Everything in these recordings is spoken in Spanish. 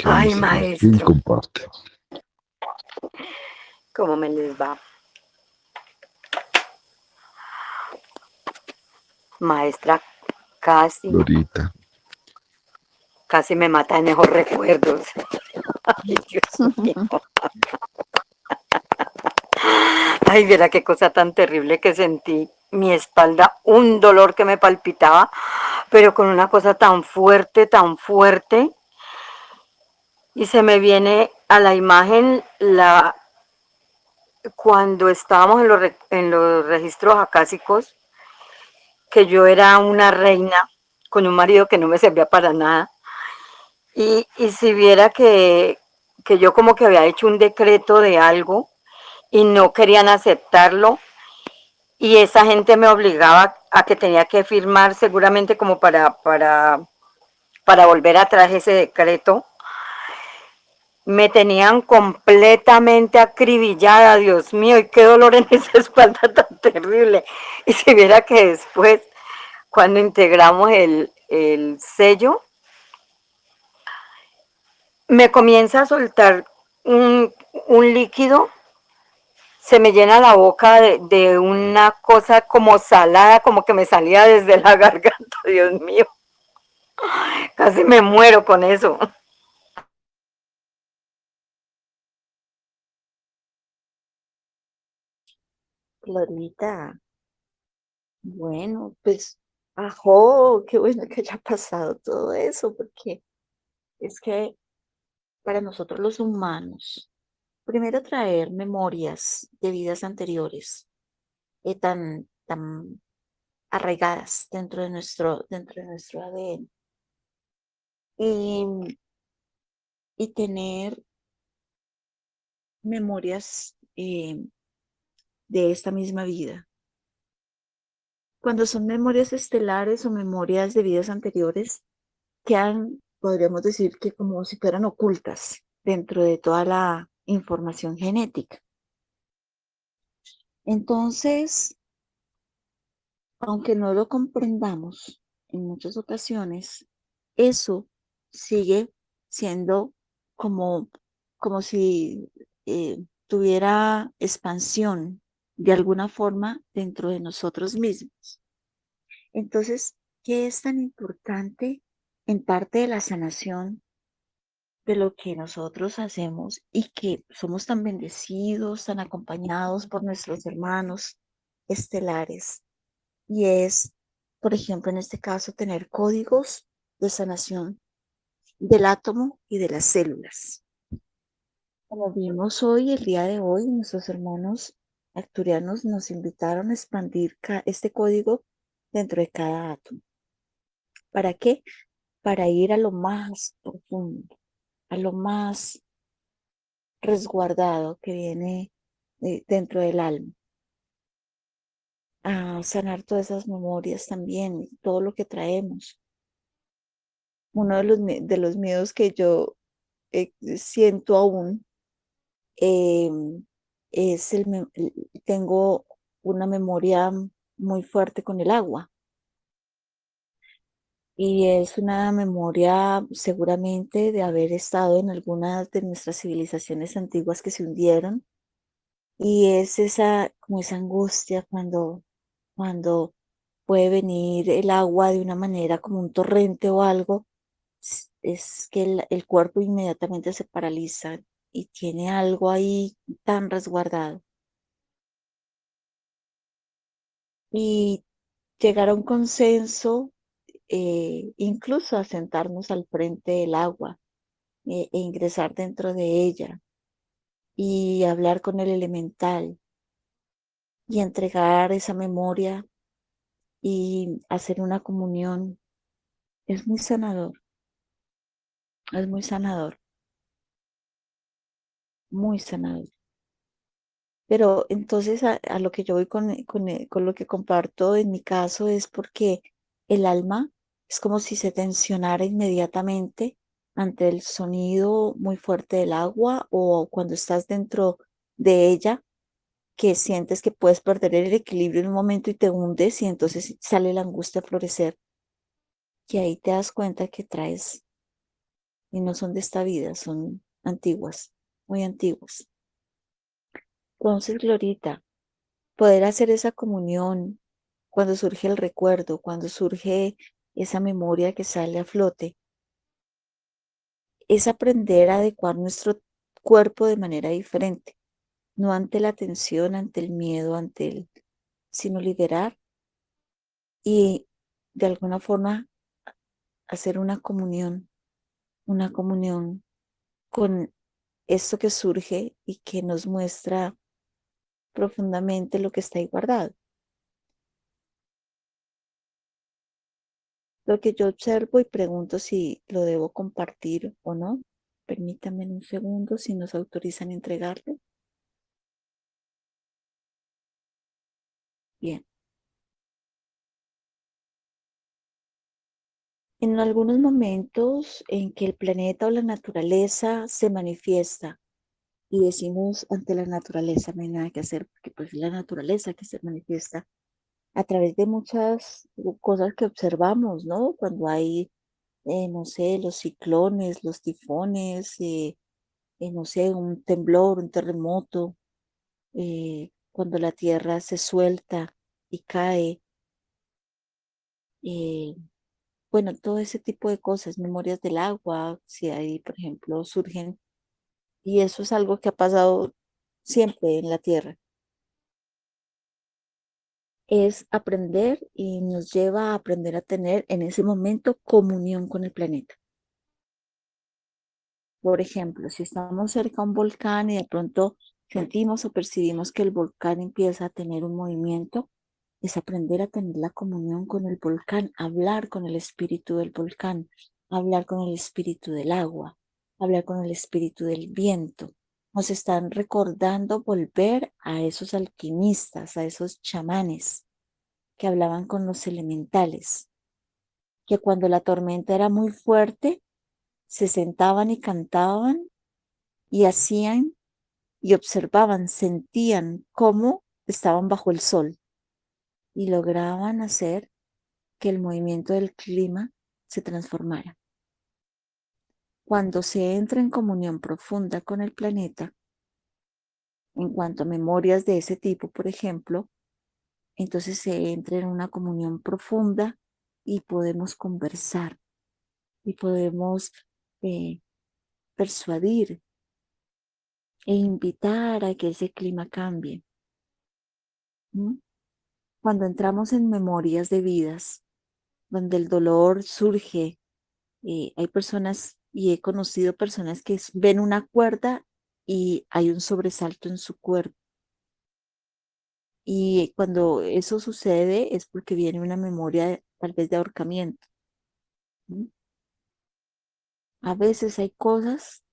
Ay, Empezamos aquí. ¿Quién maestro, comparte? ¿cómo me les va? Maestra, casi, Lorita. casi me mata en esos recuerdos. Ay, Dios mío. Ay, viera qué cosa tan terrible que sentí. Mi espalda, un dolor que me palpitaba, pero con una cosa tan fuerte, tan fuerte. Y se me viene a la imagen cuando estábamos en los registros acásicos, que yo era una reina con un marido que no me servía para nada. Y si viera que yo como que había hecho un decreto de algo y no querían aceptarlo, y esa gente me obligaba a que tenía que firmar seguramente como para volver atrás ese decreto, me tenían completamente acribillada, Dios mío, y qué dolor en esa espalda tan terrible. Y si viera que después, cuando integramos el sello, me comienza a soltar un líquido, se me llena la boca de una cosa como salada, como que me salía desde la garganta, Dios mío, casi me muero con eso. Florita, bueno, pues, ajo, qué bueno que haya pasado todo eso, porque es que para nosotros los humanos, primero traer memorias de vidas anteriores tan arraigadas dentro de nuestro ADN y, y tener memorias de esta misma vida. Cuando son memorias estelares o memorias de vidas anteriores, quedan, podríamos decir que como si fueran ocultas dentro de toda la información genética. Entonces, aunque no lo comprendamos en muchas ocasiones, eso sigue siendo como, como si tuviera expansión de alguna forma dentro de nosotros mismos. Entonces, ¿qué es tan importante en parte de la sanación de lo que nosotros hacemos y que somos tan bendecidos, tan acompañados por nuestros hermanos estelares? Y es, por ejemplo, en este caso, tener códigos de sanación del átomo y de las células. Como vimos hoy, el día de hoy, nuestros hermanos arcturianos nos invitaron a expandir este código dentro de cada átomo. ¿Para qué? Para ir a lo más profundo, a lo más resguardado que viene dentro del alma, a sanar todas esas memorias también, todo lo que traemos. Uno de los miedos que yo siento aún eh, es tengo una memoria muy fuerte con el agua y es una memoria seguramente de haber estado en algunas de nuestras civilizaciones antiguas que se hundieron. Y es esa, como esa angustia cuando puede venir el agua de una manera como un torrente o algo, es que el cuerpo inmediatamente se paraliza y tiene algo ahí tan resguardado. Y llegar a un consenso, incluso a sentarnos al frente del agua e ingresar dentro de ella y hablar con el elemental y entregar esa memoria y hacer una comunión es muy sanador, es muy sanador, muy sanador. Pero entonces a lo que yo voy con lo que comparto en mi caso es porque el alma es como si se tensionara inmediatamente ante el sonido muy fuerte del agua o cuando estás dentro de ella, que sientes que puedes perder el equilibrio en un momento y te hundes y entonces sale la angustia a florecer. Y ahí te das cuenta que traes y no son de esta vida, son antiguas, muy antiguas. Entonces, Glorita, poder hacer esa comunión cuando surge el recuerdo, cuando surge esa memoria que sale a flote, es aprender a adecuar nuestro cuerpo de manera diferente, no ante la tensión, ante el miedo, sino liberar y de alguna forma hacer una comunión con esto que surge y que nos muestra profundamente lo que está ahí guardado. Lo que yo observo y pregunto si lo debo compartir o no. Permítanme un segundo si nos autorizan entregarlo. Bien. En algunos momentos en que el planeta o la naturaleza se manifiesta y decimos ante la naturaleza no hay nada que hacer porque pues es la naturaleza que se manifiesta a través de muchas cosas que observamos, ¿no? Cuando hay, no sé, los ciclones, los tifones, no sé, un temblor, un terremoto, cuando la tierra se suelta y cae, eh, bueno, todo ese tipo de cosas, memorias del agua, si ahí, por ejemplo, surgen, y eso es algo que ha pasado siempre en la tierra, es aprender y nos lleva a aprender a tener en ese momento comunión con el planeta. Por ejemplo, si estamos cerca a un volcán y de pronto sentimos o percibimos que el volcán empieza a tener un movimiento, es aprender a tener la comunión con el volcán, hablar con el espíritu del volcán, hablar con el espíritu del agua, hablar con el espíritu del viento. Nos están recordando volver a esos alquimistas, a esos chamanes que hablaban con los elementales, que cuando la tormenta era muy fuerte, se sentaban y cantaban y hacían y observaban, sentían cómo estaban bajo el sol y lograban hacer que el movimiento del clima se transformara. Cuando se entra en comunión profunda con el planeta, en cuanto a memorias de ese tipo, por ejemplo, entonces se entra en una comunión profunda y podemos conversar y podemos eh, persuadir e invitar a que ese clima cambie. ¿Mm? Cuando entramos en memorias de vidas, donde el dolor surge, hay personas y he conocido personas que ven una cuerda y hay un sobresalto en su cuerpo. Y cuando eso sucede es porque viene una memoria tal vez de ahorcamiento. ¿Mm? A veces hay cosas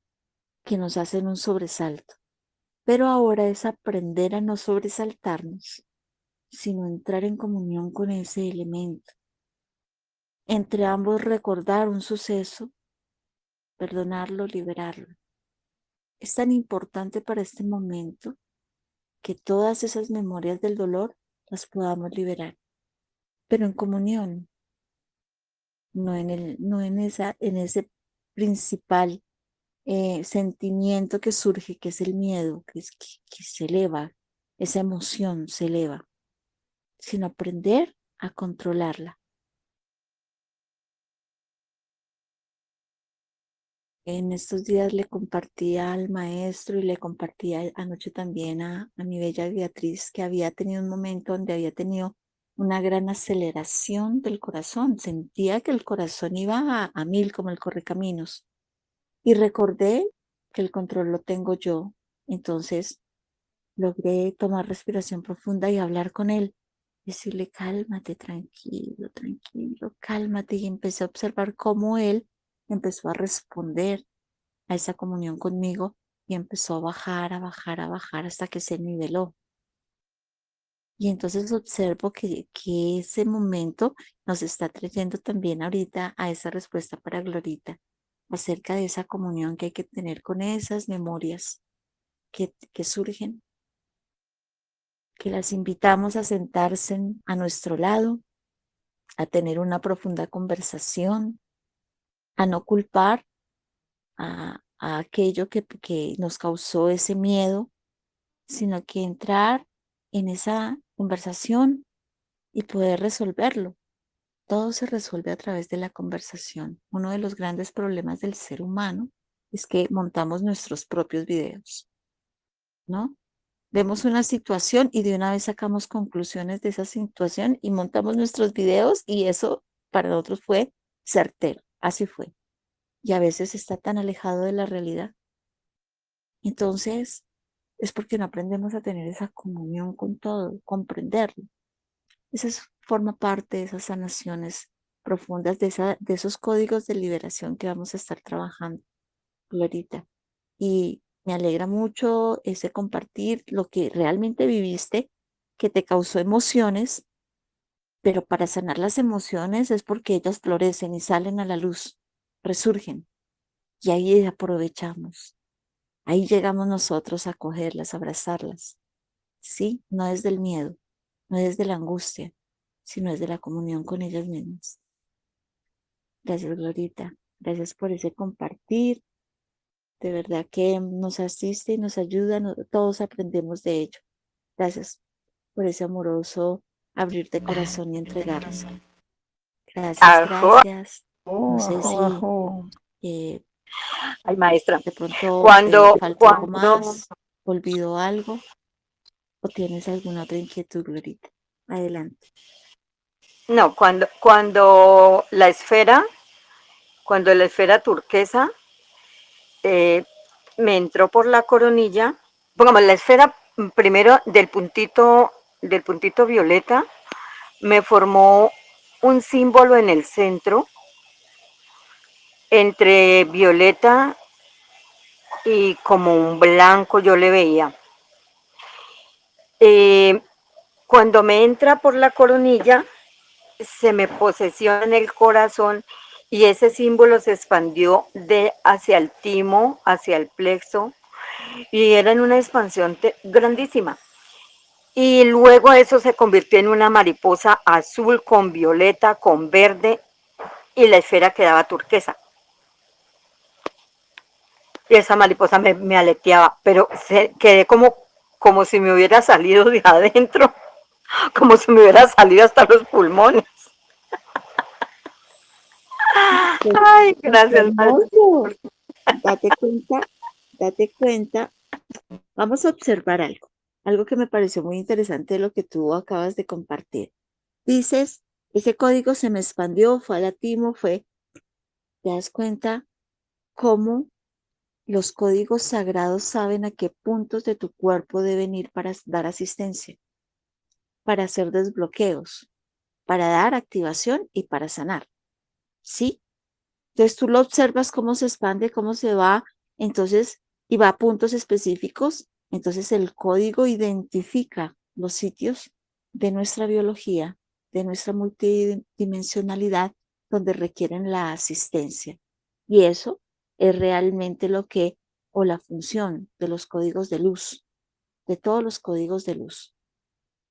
que nos hacen un sobresalto, pero ahora es aprender a no sobresaltarnos, sino entrar en comunión con ese elemento. Entre ambos recordar un suceso, perdonarlo, liberarlo. Es tan importante para este momento que todas esas memorias del dolor las podamos liberar, pero en comunión, no en en ese principal sentimiento que surge, que es el miedo, que se eleva, esa emoción se eleva, sino aprender a controlarla. En estos días le compartía al maestro y le compartía anoche también a mi bella Beatriz que había tenido un momento donde había tenido una gran aceleración del corazón. Sentía que el corazón iba a mil como el correcaminos. Y recordé que el control lo tengo yo. Entonces logré tomar respiración profunda y hablar con él. Decirle, cálmate, tranquilo, tranquilo, cálmate. Y empecé a observar cómo él empezó a responder a esa comunión conmigo y empezó a bajar, a bajar, a bajar hasta que se niveló. Y entonces observo que ese momento nos está trayendo también ahorita a esa respuesta para Glorita, acerca de esa comunión que hay que tener con esas memorias que surgen, que las invitamos a sentarse a nuestro lado, a tener una profunda conversación, a no culpar, a aquello que nos causó ese miedo, sino que entrar en esa conversación y poder resolverlo. Todo se resuelve a través de la conversación. Uno de los grandes problemas del ser humano es que montamos nuestros propios videos, ¿no? Vemos una situación y de una vez sacamos conclusiones de esa situación y montamos nuestros videos y eso para nosotros fue certero, así fue. Y a veces está tan alejado de la realidad. Entonces, es porque no aprendemos a tener esa comunión con todo, comprenderlo. Forma parte de esas sanaciones profundas, de esos códigos de liberación que vamos a estar trabajando, Glorita. Y me alegra mucho ese compartir lo que realmente viviste, que te causó emociones, pero para sanar las emociones es porque ellas florecen y salen a la luz, resurgen. Y ahí aprovechamos. Ahí llegamos nosotros a cogerlas, a abrazarlas. Sí, no es del miedo, no es de la angustia, sino es de la comunión con ellas mismas. Gracias, Glorita. Gracias por ese compartir. De verdad que nos asiste y nos ayuda, todos aprendemos de ello. Gracias por ese amoroso abrir de corazón y entregarse. Gracias, Ajo, gracias. No sé ajo, si ajo. eh, Ay, maestra, de pronto cuando, falta algo cuando, más, olvidó algo o tienes alguna otra inquietud, Glorita. Adelante. no, cuando la esfera turquesa eh, me entró por la coronilla, pongamos la esfera primero del puntito violeta, me formó un símbolo en el centro entre violeta y como un blanco yo le veía. Eh, Cuando me entra por la coronilla, se me posesiona en el corazón y ese símbolo se expandió de hacia el timo, hacia el plexo, y era en una expansión grandísima. Y luego eso se convirtió en una mariposa azul con violeta, con verde, y la esfera quedaba turquesa. Y esa mariposa me aleteaba, pero quedé como si me hubiera salido de adentro, como si me hubiera salido hasta los pulmones. Pues, Ay, pues, qué gracias, madre. hermoso. Date cuenta, date cuenta. Vamos a observar algo que me pareció muy interesante de lo que tú acabas de compartir. Dices, ese código se me expandió, fue a la timo, te das cuenta cómo los códigos sagrados saben a qué puntos de tu cuerpo deben ir para dar asistencia, para hacer desbloqueos, para dar activación y para sanar. ¿Sí? Entonces tú lo observas cómo se expande, cómo se va, entonces, y va a puntos específicos. Entonces el código identifica los sitios de nuestra biología, de nuestra multidimensionalidad, donde requieren la asistencia. Y eso es realmente lo que, o la función de los códigos de luz, de todos los códigos de luz.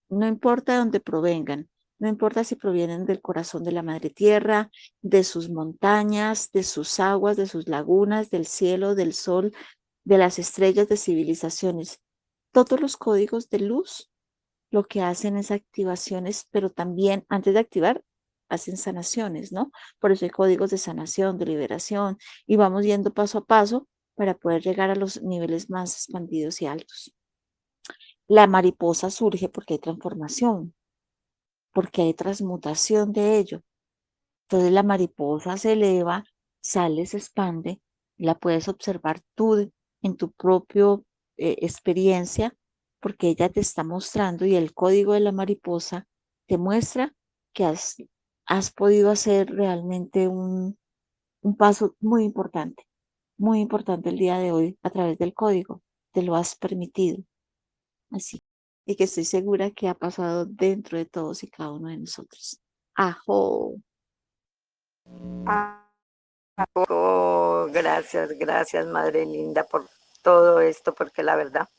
No importa de dónde provengan, no importa si provienen del corazón de la madre tierra, de sus montañas, de sus aguas, de sus lagunas, del cielo, del sol, de las estrellas de civilizaciones. Todos los códigos de luz lo que hacen es activaciones, pero también antes de activar hacen sanaciones, ¿no? Por eso hay códigos de sanación, de liberación, y vamos yendo paso a paso para poder llegar a los niveles más expandidos y altos. La mariposa surge porque hay transformación, porque hay transmutación de ello. Entonces la mariposa se eleva, sale, se expande, la puedes observar tú en tu propia experiencia, porque ella te está mostrando y el código de la mariposa te muestra que has podido hacer realmente un paso muy importante el día de hoy a través del código. Te lo has permitido. Así. Y que estoy segura que ha pasado dentro de todos y cada uno de nosotros. Ajo. Oh, gracias, gracias, madre linda, por todo esto, porque la verdad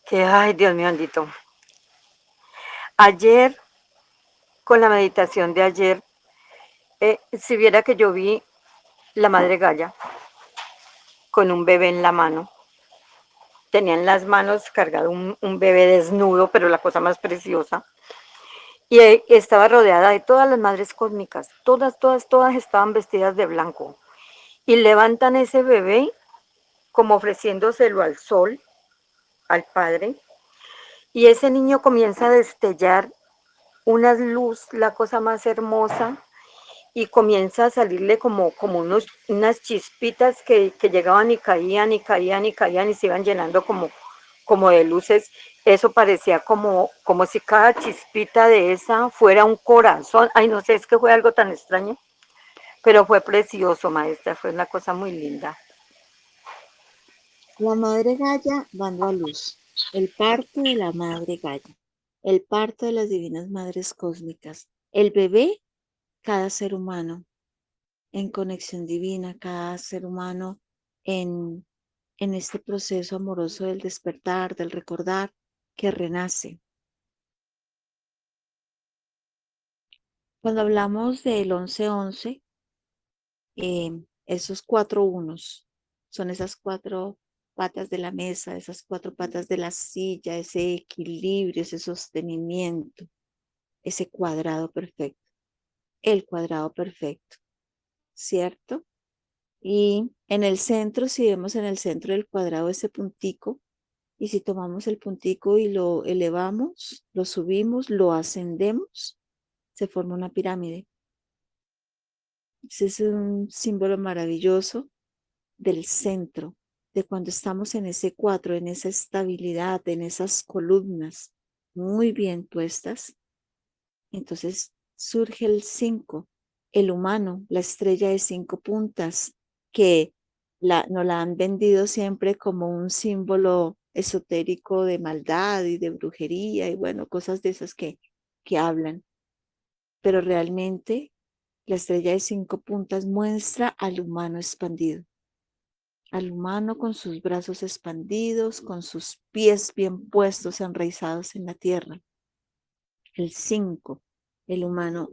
que, ay, Dios mío bendito. Ayer, con la meditación de ayer, si viera que yo vi la madre Gaya, con un bebé en la mano. Tenían las manos cargado un bebé desnudo, pero la cosa más preciosa. Y estaba rodeada de todas las madres cósmicas. Todas, todas, todas estaban vestidas de blanco. Y levantan ese bebé como ofreciéndoselo al sol, al padre. Y ese niño comienza a destellar una luz, la cosa más hermosa, y comienza a salirle como unas chispitas que llegaban y caían y caían y caían y se iban llenando como de luces. Eso parecía como si cada chispita de esa fuera un corazón. Ay, no sé, es que fue algo tan extraño, pero fue precioso, maestra, fue una cosa muy linda. La madre Gaia dando a luz, el parto de la madre Gaia, el parto de las divinas madres cósmicas, el bebé, cada ser humano en conexión divina, cada ser humano en, en este proceso amoroso del despertar, del recordar, que renace. Cuando hablamos del 11-11, esos 4 unos son esas 4 patas de la mesa, esas 4 patas de la silla, ese equilibrio, ese sostenimiento, ese cuadrado perfecto, el cuadrado perfecto, ¿cierto? Y en el centro, si vemos en el centro del cuadrado ese puntico, y si tomamos el puntico y lo elevamos, lo subimos, lo ascendemos, se forma una pirámide. Ese es un símbolo maravilloso del centro, de cuando estamos en ese 4, en esa estabilidad, en esas columnas muy bien puestas. Entonces surge el 5, el humano, la estrella de 5 puntas, que nos la han vendido siempre como un símbolo esotérico de maldad y de brujería y bueno, cosas de esas que hablan. Pero realmente la estrella de 5 puntas muestra al humano expandido, al humano con sus brazos expandidos, con sus pies bien puestos, enraizados en la tierra. El 5, el humano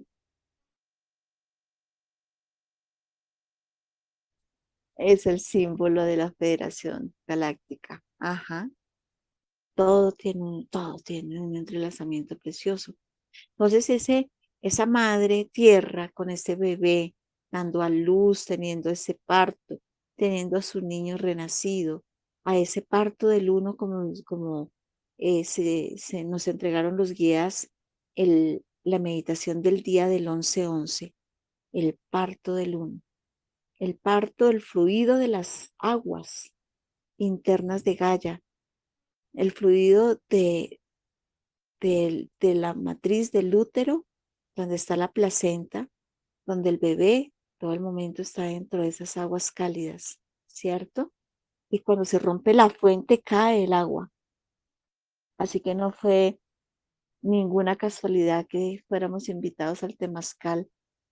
es el símbolo de la Federación Galáctica. Ajá. Todo tiene un entrelazamiento precioso. Entonces, esa madre tierra con ese bebé dando a luz, teniendo ese parto, teniendo a su niño renacido, a ese parto del uno como nos entregaron los guías la meditación del día del 11-11, el parto del uno, el parto del fluido de las aguas internas de Gaia, el fluido de la matriz del útero, donde está la placenta, donde el bebé todo el momento está dentro de esas aguas cálidas, ¿cierto? Y cuando se rompe la fuente cae el agua. Así que no fue ninguna casualidad que fuéramos invitados al Temazcal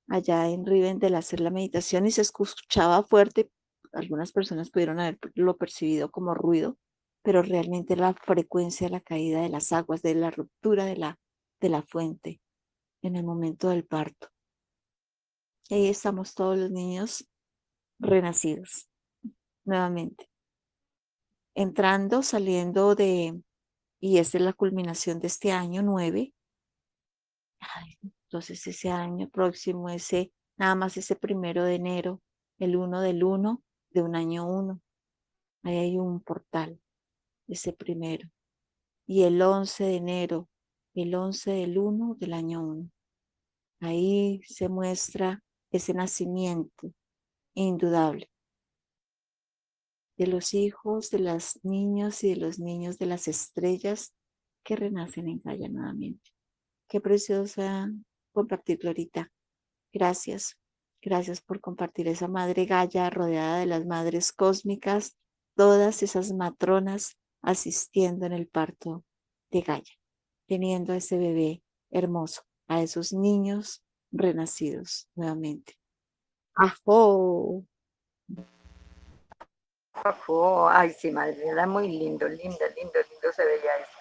allá en Rivendell a hacer la meditación y se escuchaba fuerte. Algunas personas pudieron haberlo percibido como ruido, pero realmente la frecuencia de la caída de las aguas, de la ruptura de la fuente en el momento del parto. Y ahí estamos todos los niños renacidos nuevamente, entrando, saliendo y esta es la culminación de este año 9. Ay, entonces ese año próximo, nada más ese 1 de enero, el 1 del 1 de un año 1, ahí hay un portal, ese primero. Y el 11 de enero, el 11 del 1 del año 1. Ahí se muestra ese nacimiento indudable de los hijos, de los niños y de los niños de las estrellas que renacen en Gaia nuevamente. Qué preciosa compartir, Glorita. Gracias. Gracias por compartir esa madre Gaia rodeada de las madres cósmicas, todas esas matronas asistiendo en el parto de Gaia, teniendo a ese bebé hermoso, a esos niños renacidos nuevamente. ¡Ajo! Oh, ay, sí, madre, era muy lindo, lindo, lindo, lindo se veía eso.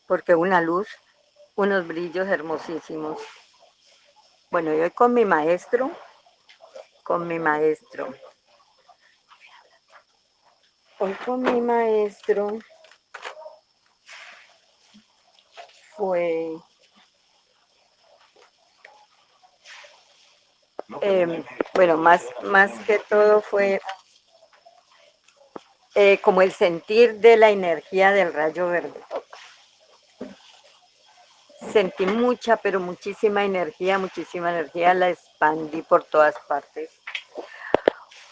Porque una luz, unos brillos hermosísimos. Bueno, yo con mi maestro, Hoy con mi maestro fue, bueno, más que todo fue como el sentir de la energía del rayo verde. Sentí mucha, pero muchísima energía, la expandí por todas partes,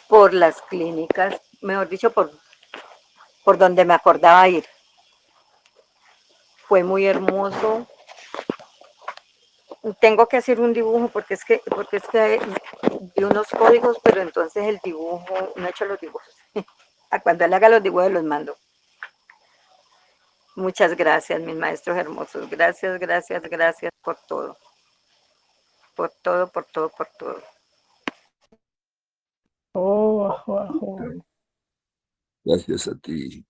por las clínicas, mejor dicho, por donde me acordaba ir. Fue muy hermoso. Tengo que hacer un dibujo porque es que di unos códigos, pero entonces el dibujo, no he hecho los dibujos. A cuando él haga los dibujos los mando. Muchas gracias, mis maestros hermosos. Gracias, gracias, gracias por todo. Por todo, por todo, por todo. Oh, ajo, ajo. Gracias a ti.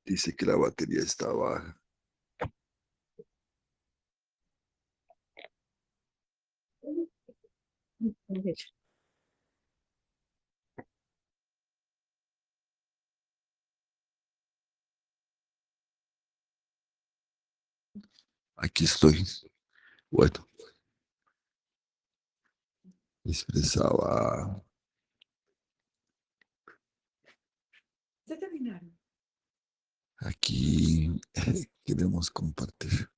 Dice que la batería está baja. Aquí estoy. Bueno, expresaba. ¿Ya terminaron? Aquí queremos compartir.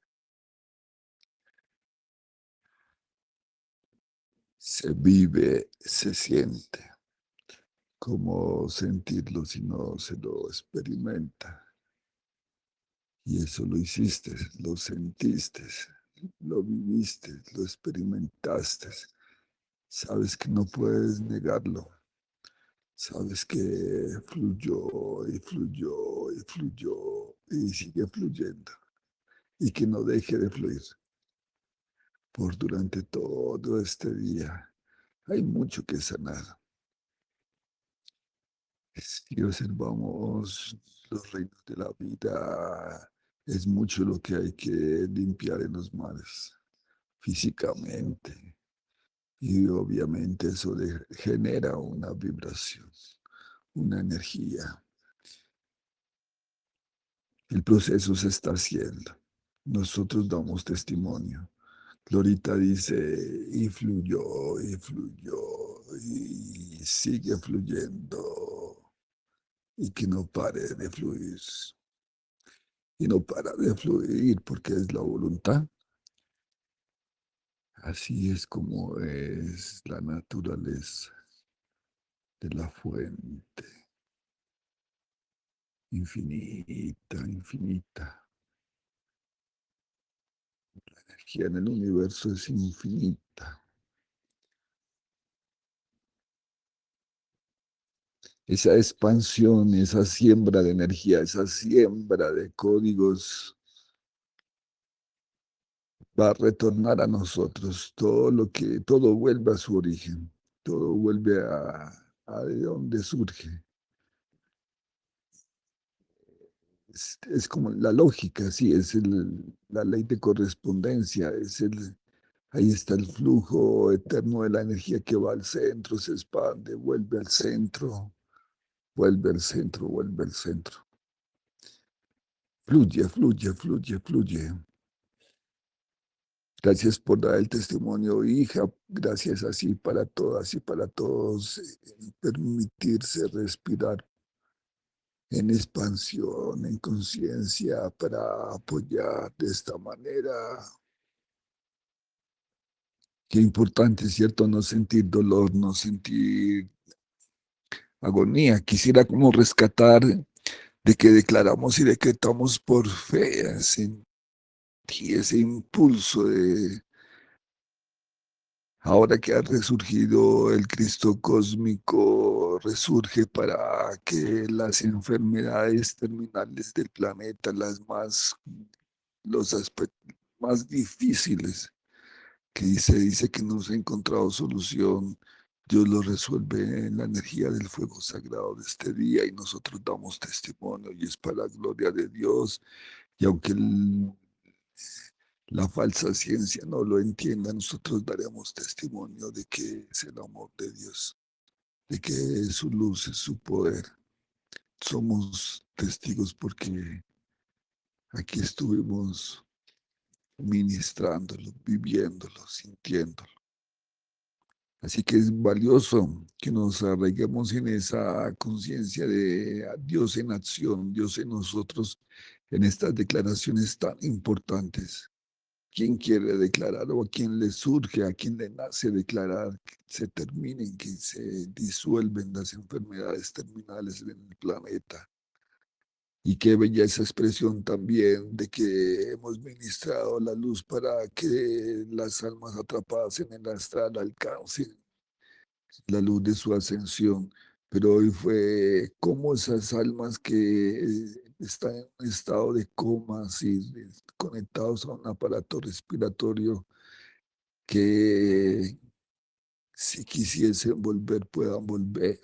Se vive, se siente. ¿Cómo sentirlo si no se lo experimenta? Y eso lo hiciste, lo sentiste, lo viviste, lo experimentaste. Sabes que no puedes negarlo. Sabes que fluyó y fluyó y fluyó y sigue fluyendo y que no deje de fluir por durante todo este día. Hay mucho que sanar. Si observamos los reinos de la vida, es mucho lo que hay que limpiar en los mares físicamente. Y obviamente eso genera una vibración, una energía. El proceso se está haciendo. Nosotros damos testimonio. Glorita dice, y fluyó, y sigue fluyendo, y que no pare de fluir. Y no para de fluir porque es la voluntad. Así es como es la naturaleza de la fuente, infinita, infinita. La energía en el universo es infinita. Esa expansión, esa siembra de energía, esa siembra de códigos va a retornar a nosotros. Todo vuelve a su origen, todo vuelve a de donde surge. Es como la lógica, sí, la ley de correspondencia, ahí está el flujo eterno de la energía que va al centro, se expande, vuelve al centro, vuelve al centro, vuelve al centro. Fluye, fluye, fluye, fluye. Gracias por dar el testimonio, hija. Gracias así para todas y para todos. Permitirse respirar en expansión, en conciencia, para apoyar de esta manera. Qué importante, ¿cierto? No sentir dolor, no sentir agonía. Quisiera como rescatar de que declaramos y decretamos por fe, sentí ese impulso de ahora que ha resurgido el Cristo cósmico, resurge para que las enfermedades terminales del planeta, los aspectos más difíciles, que dice que no se ha encontrado solución, Dios lo resuelve en la energía del fuego sagrado de este día y nosotros damos testimonio y es para la gloria de Dios. Y aunque la falsa ciencia no lo entienda, nosotros daremos testimonio de que es el amor de Dios, de que es su luz, es su poder. Somos testigos porque aquí estuvimos ministrándolo, viviéndolo, sintiéndolo. Así que es valioso que nos arraiguemos en esa conciencia de Dios en acción, Dios en nosotros, en estas declaraciones tan importantes. ¿Quién quiere declarar o a quién le surge, a quién le nace declarar que se terminen, que se disuelven las enfermedades terminales en el planeta? Y qué bella esa expresión también de que hemos ministrado la luz para que las almas atrapadas en el astral alcancen la luz de su ascensión. Pero hoy fue como esas almas que están en un estado de coma, así, conectados a un aparato respiratorio, que si quisiesen volver, puedan volver.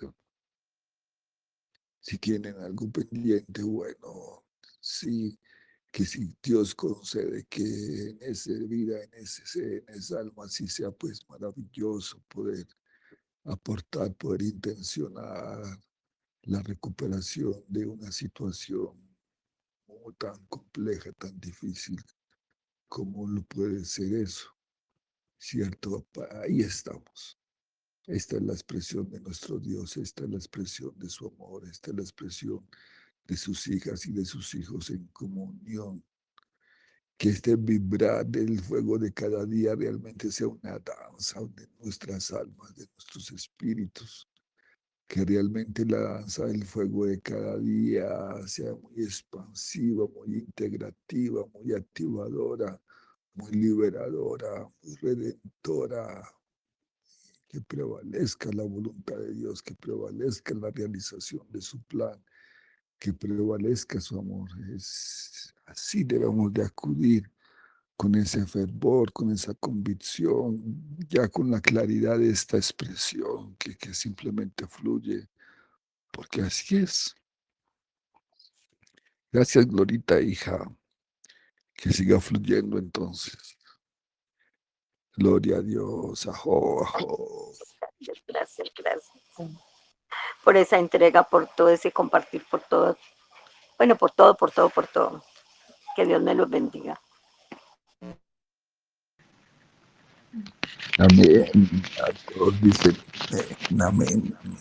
Si tienen algo pendiente, bueno, sí, que si Dios concede que en esa vida, en esa alma, sí sea pues maravilloso poder aportar, poder intencionar la recuperación de una situación tan compleja, tan difícil como lo puede ser eso, ¿cierto? Ahí estamos. Esta es la expresión de nuestro Dios, esta es la expresión de su amor, esta es la expresión de sus hijas y de sus hijos en comunión. Que este vibrar del fuego de cada día realmente sea una danza de nuestras almas, de nuestros espíritus. Que realmente la danza del fuego de cada día sea muy expansiva, muy integrativa, muy activadora, muy liberadora, muy redentora, que prevalezca la voluntad de Dios, que prevalezca la realización de su plan, que prevalezca su amor. Así debemos de acudir con ese fervor, con esa convicción, ya con la claridad de esta expresión que simplemente fluye, porque así es. Gracias, Glorita, hija, que siga fluyendo entonces. Gloria a Dios, ajo, ajo. Gracias, gracias. Por esa entrega, por todo ese compartir, por todo. Bueno, por todo, por todo, por todo. Que Dios me los bendiga. Amén. A todos dicen amén, amén.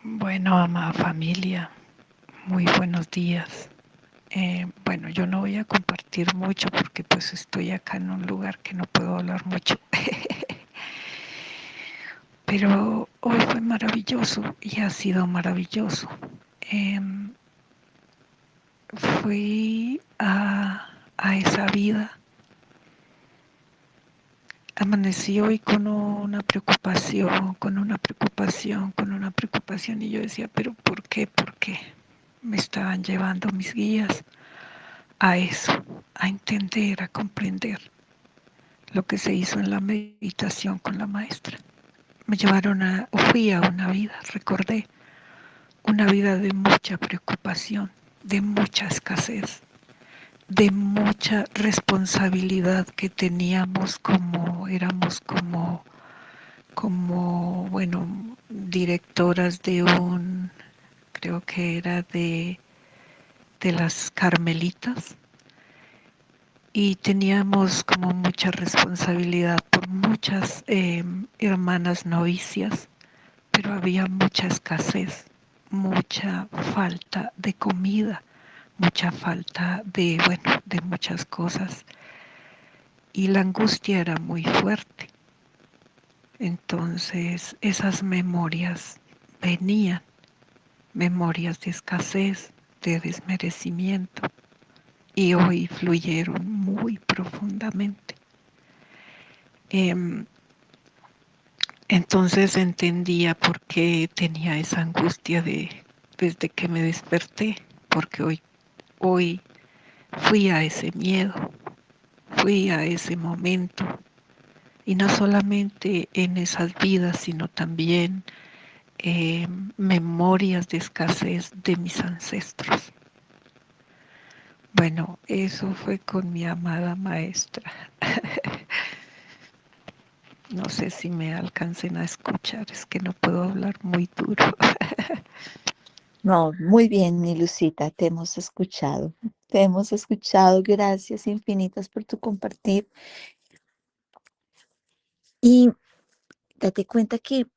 Bueno, amada familia, muy buenos días. Bueno, yo no voy a compartir mucho porque pues estoy acá en un lugar que no puedo hablar mucho. Pero hoy fue maravilloso y ha sido maravilloso. Em, Fui a esa vida. Amanecí hoy con una preocupación, con una preocupación, con una preocupación y yo decía, pero ¿por qué? ¿Por qué? Me estaban llevando mis guías a eso, a entender, a comprender lo que se hizo en la meditación con la maestra. Me llevaron fui a una vida, recordé, una vida de mucha preocupación, de mucha escasez, de mucha responsabilidad que teníamos éramos como, bueno, directoras creo que era de las Carmelitas, y teníamos como mucha responsabilidad por muchas hermanas novicias, pero había mucha escasez, mucha falta de comida, mucha falta bueno, de muchas cosas, y la angustia era muy fuerte. Entonces esas memorias venían, memorias de escasez, de desmerecimiento, y hoy fluyeron muy profundamente. Entonces entendía por qué tenía esa angustia desde que me desperté, porque hoy fui a ese miedo, fui a ese momento, y no solamente en esas vidas, sino también memorias de escasez de mis ancestros. Bueno, eso fue con mi amada maestra. No sé si me alcancen a escuchar, es que no puedo hablar muy duro. No, muy bien, mi Lucita, te hemos escuchado. Te hemos escuchado. Gracias infinitas por tu compartir. Y date cuenta que,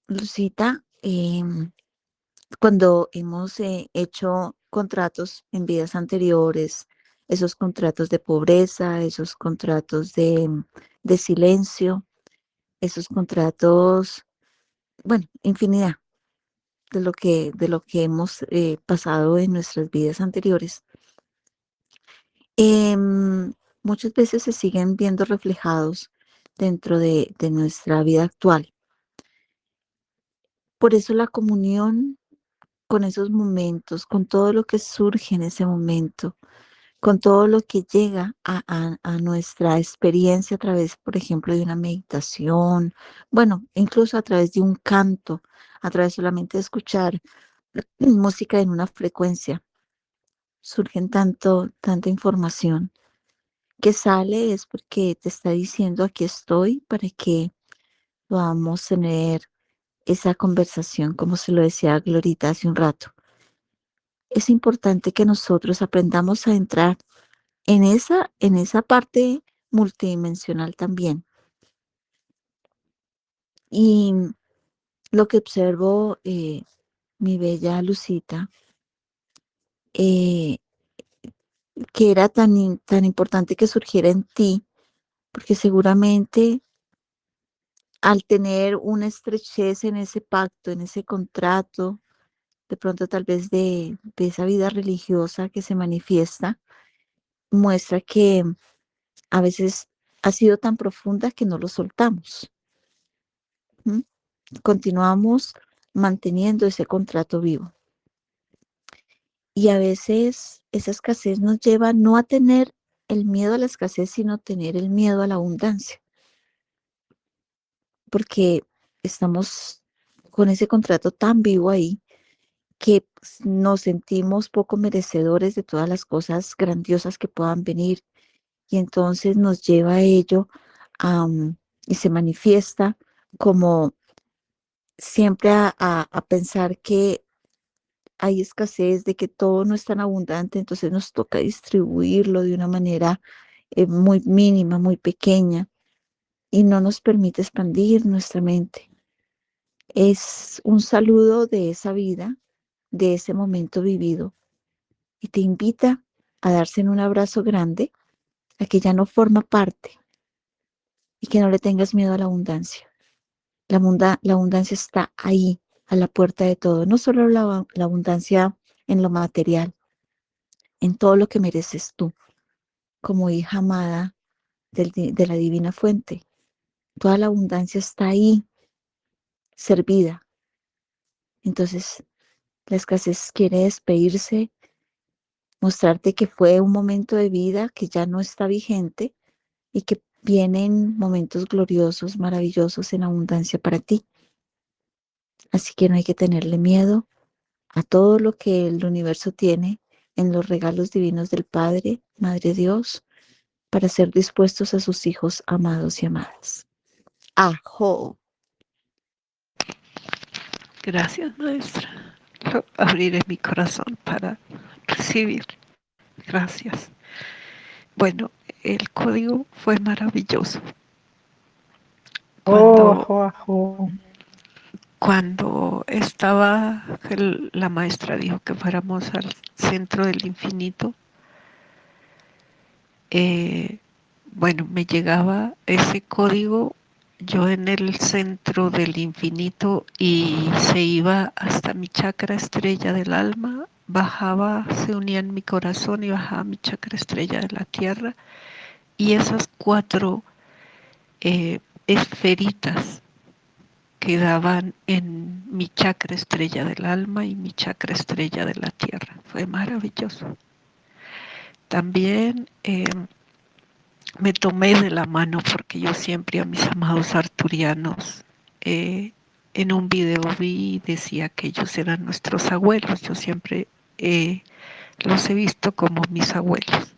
Lucita, cuando hemos hecho contratos en vidas anteriores, esos contratos de pobreza, esos contratos de silencio, esos contratos, bueno, infinidad de lo que hemos pasado en nuestras vidas anteriores, muchas veces se siguen viendo reflejados dentro de nuestra vida actual. Por eso la comunión con esos momentos, con todo lo que surge en ese momento, con todo lo que llega a nuestra experiencia a través, por ejemplo, de una meditación, bueno, incluso a través de un canto, a través solamente de escuchar música en una frecuencia, surgen tanta información que sale es porque te está diciendo aquí estoy para que podamos tener esa conversación, como se lo decía Glorita hace un rato. Es importante que nosotros aprendamos a entrar en esa parte multidimensional también. Y lo que observo, mi bella Lucita, eh, que era tan importante que surgiera en ti, porque seguramente al tener una estrechez en ese pacto, en ese contrato, de pronto tal vez de esa vida religiosa que se manifiesta, muestra que a veces ha sido tan profunda que no lo soltamos. ¿M? Continuamos manteniendo ese contrato vivo. Y a veces esa escasez nos lleva no a tener el miedo a la escasez, sino tener el miedo a la abundancia, porque estamos con ese contrato tan vivo ahí que nos sentimos poco merecedores de todas las cosas grandiosas que puedan venir y entonces nos lleva a ello y se manifiesta como siempre a pensar que hay escasez, de que todo no es tan abundante, entonces nos toca distribuirlo de una manera muy mínima, muy pequeña y no nos permite expandir nuestra mente. Es un saludo de esa vida, de ese momento vivido y te invita a darse en un abrazo grande a que ya no forma parte y que no le tengas miedo a la abundancia. La abundancia está ahí, a la puerta de todo, no solo la abundancia en lo material, en todo lo que mereces tú, como hija amada de la divina fuente. Toda la abundancia está ahí, servida. Entonces, la escasez quiere despedirse, mostrarte que fue un momento de vida que ya no está vigente y que vienen momentos gloriosos, maravillosos en abundancia para ti. Así que no hay que tenerle miedo a todo lo que el universo tiene en los regalos divinos del Padre, Madre Dios, para ser dispuestos a sus hijos amados y amadas. ¡Ajo! Gracias, maestra. Abriré mi corazón para recibir. Gracias. Bueno, el código fue maravilloso. Oh, Cuando, ajo, ajo. cuando estaba, la maestra dijo que fuéramos al centro del infinito, eh, bueno, me llegaba ese código yo en el centro del infinito y se iba hasta mi chakra estrella del alma, bajaba, se unía en mi corazón y bajaba mi chakra estrella de la tierra y esas cuatro esferitas quedaban en mi chakra estrella del alma y mi chakra estrella de la tierra. Fue maravilloso. También me tomé de la mano porque yo siempre a mis amados arturianos en un video vi y decía que ellos eran nuestros abuelos. Yo siempre los he visto como mis abuelos.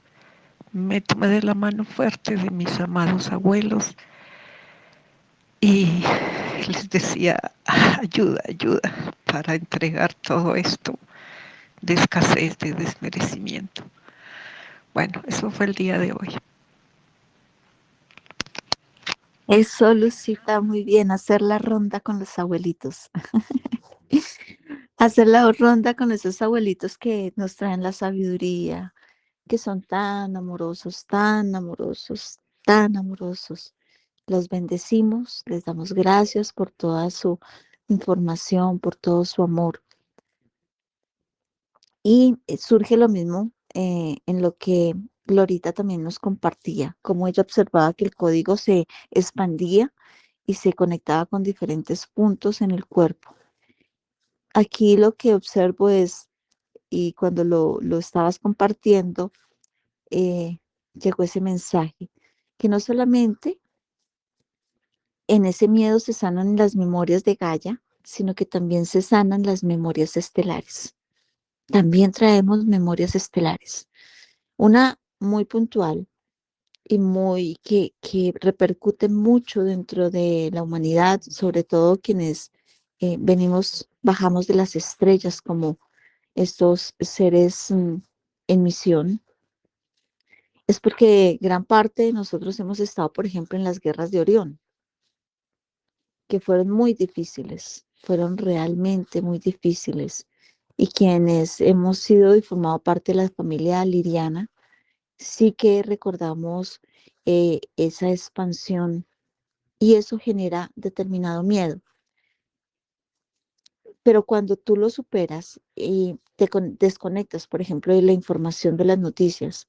Me tomé de la mano fuerte de mis amados abuelos y les decía, ayuda, ayuda, para entregar todo esto de escasez, de desmerecimiento. Bueno, eso fue el día de hoy. Eso, Lucita, muy bien, hacer la ronda con los abuelitos. Hacer la ronda con esos abuelitos que nos traen la sabiduría, que son tan amorosos, tan amorosos, tan amorosos. Los bendecimos, les damos gracias por toda su información, por todo su amor. Y surge lo mismo en lo que Glorita también nos compartía, cómo ella observaba que el código se expandía y se conectaba con diferentes puntos en el cuerpo. Aquí lo que observo es, y cuando lo estabas compartiendo, llegó ese mensaje, que no solamente en ese miedo se sanan las memorias de Gaia, sino que también se sanan las memorias estelares. También traemos memorias estelares. Una muy puntual y muy que repercute mucho dentro de la humanidad, sobre todo quienes bajamos de las estrellas como estos seres en misión, es porque gran parte de nosotros hemos estado, por ejemplo, en las guerras de Orión, que fueron muy difíciles, fueron realmente muy difíciles. Y quienes hemos sido y formado parte de la familia liriana, sí que recordamos esa expansión y eso genera determinado miedo. Pero cuando tú lo superas y desconectas, por ejemplo, de la información de las noticias,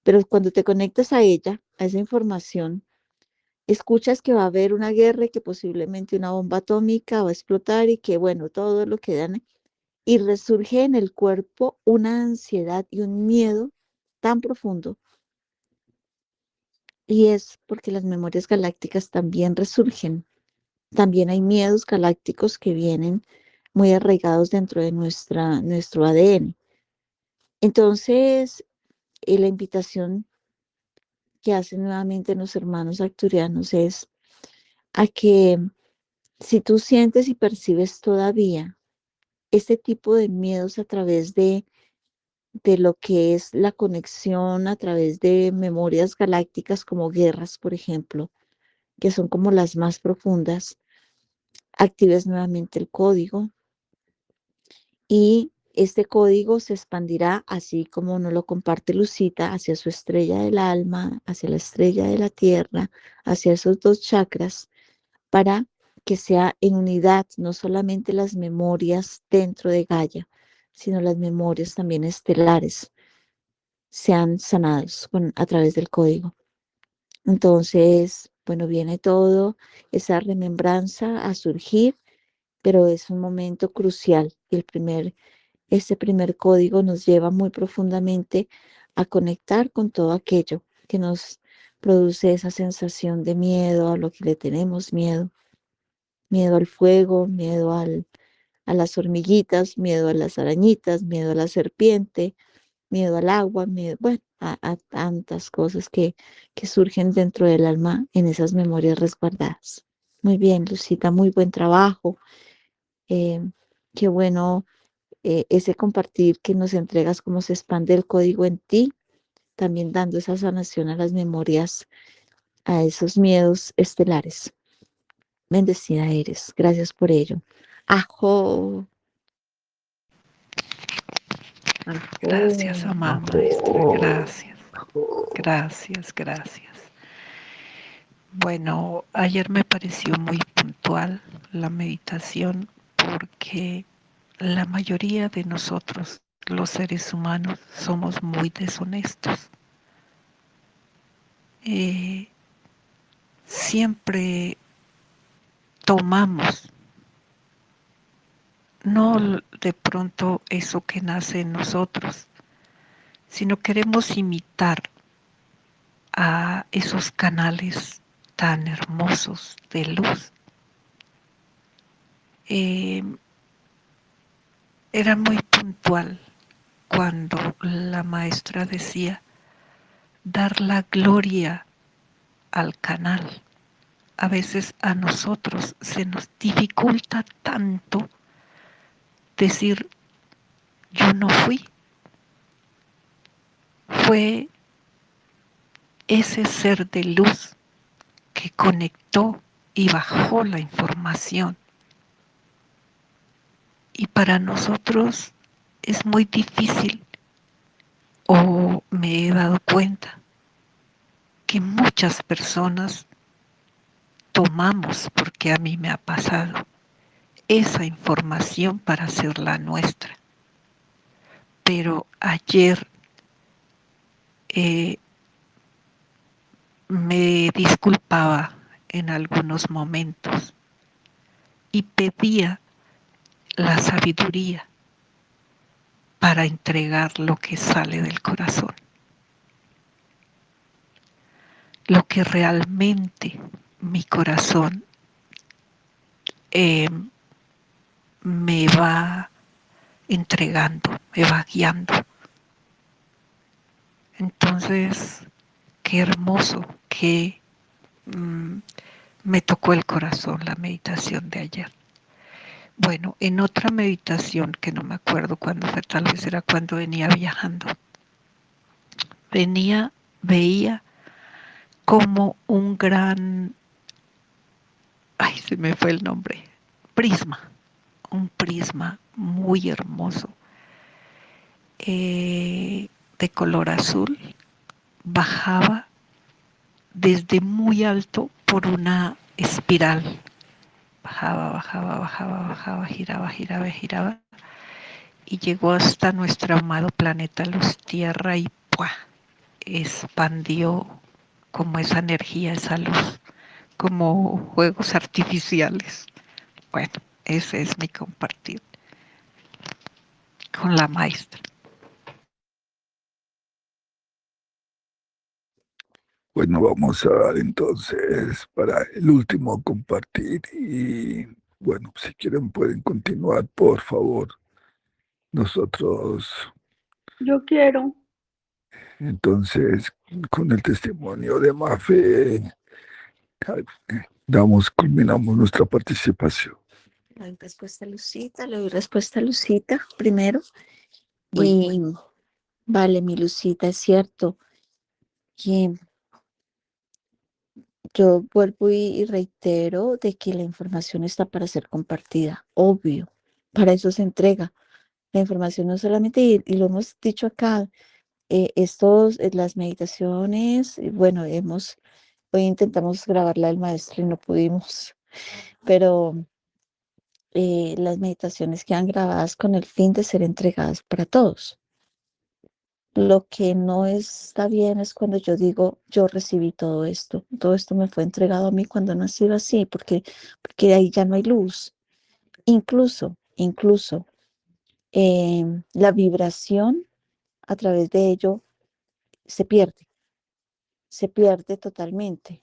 pero cuando te conectas a ella, a esa información, escuchas que va a haber una guerra y que posiblemente una bomba atómica va a explotar y que, bueno, todo lo que dan, y resurge en el cuerpo una ansiedad y un miedo tan profundo. Y es porque las memorias galácticas también resurgen. También hay miedos galácticos que vienen muy arraigados dentro de nuestro ADN. Entonces, la invitación que hacen nuevamente los hermanos acturianos es a que si tú sientes y percibes todavía este tipo de miedos a través de lo que es la conexión a través de memorias galácticas como guerras, por ejemplo, que son como las más profundas, actives nuevamente el código y este código se expandirá así como nos lo comparte Lucita hacia su estrella del alma, hacia la estrella de la tierra, hacia esos dos chakras para que sea en unidad, no solamente las memorias dentro de Gaia, sino las memorias también estelares sean sanados a través del código. Entonces, bueno, viene todo esa remembranza a surgir, pero es un momento crucial. Este primer código nos lleva muy profundamente a conectar con todo aquello que nos produce esa sensación de miedo, a lo que le tenemos miedo, miedo al fuego, miedo a las hormiguitas, miedo a las arañitas, miedo a la serpiente, miedo al agua, miedo, bueno, a tantas cosas que surgen dentro del alma en esas memorias resguardadas. Muy bien, Lucita, muy buen trabajo. Eh, qué bueno ese compartir que nos entregas, cómo se expande el código en ti, también dando esa sanación a las memorias, a esos miedos estelares. Bendecida eres. Gracias por ello. Ajo. Gracias, Ajú. amada maestra. Gracias, gracias, gracias. Bueno, ayer me pareció muy puntual la meditación porque la mayoría de nosotros, los seres humanos, somos muy deshonestos. Eh, Siempre tomamos, no de pronto eso que nace en nosotros, sino queremos imitar a esos canales tan hermosos de luz. Era muy puntual cuando la maestra decía dar la gloria al canal. A veces a nosotros se nos dificulta tanto decir yo no fui. Fue ese ser de luz que conectó y bajó la información. Y para nosotros es muy difícil, o me he dado cuenta, que muchas personas tomamos, porque a mí me ha pasado, esa información para hacerla nuestra. Pero ayer me disculpaba en algunos momentos y pedía la sabiduría para entregar lo que sale del corazón, lo que realmente mi corazón me va entregando, me va guiando. Entonces, qué hermoso que me tocó el corazón la meditación de ayer. Bueno, en otra meditación que no me acuerdo cuándo fue, tal vez era cuando venía viajando, veía como un gran, ay, se me fue el nombre, prisma, un prisma muy hermoso, de color azul, bajaba desde muy alto por una espiral. Bajaba, bajaba, bajaba, bajaba, giraba, giraba, giraba, y llegó hasta nuestro amado planeta Luz Tierra y ¡pua! Expandió como esa energía, esa luz, como juegos artificiales. Bueno, ese es mi compartir con la maestra. Bueno, vamos a dar entonces para el último compartir y bueno, si quieren pueden continuar, por favor. Nosotros, Yo quiero. entonces, con el testimonio de Mafe, culminamos nuestra participación. Le doy respuesta a Lucita, le doy respuesta a Lucita primero. Bueno, Y vale, mi Lucita, es cierto que yo vuelvo y reitero de que la información está para ser compartida, obvio, para eso se entrega. La información no solamente, y lo hemos dicho acá, las meditaciones, bueno, hoy intentamos grabarla del maestro y no pudimos, pero las meditaciones quedan grabadas con el fin de ser entregadas para todos. Lo que no está bien es cuando yo digo, yo recibí todo esto me fue entregado a mí cuando no ha sido así, porque ahí ya no hay luz. Incluso la vibración a través de ello se pierde totalmente,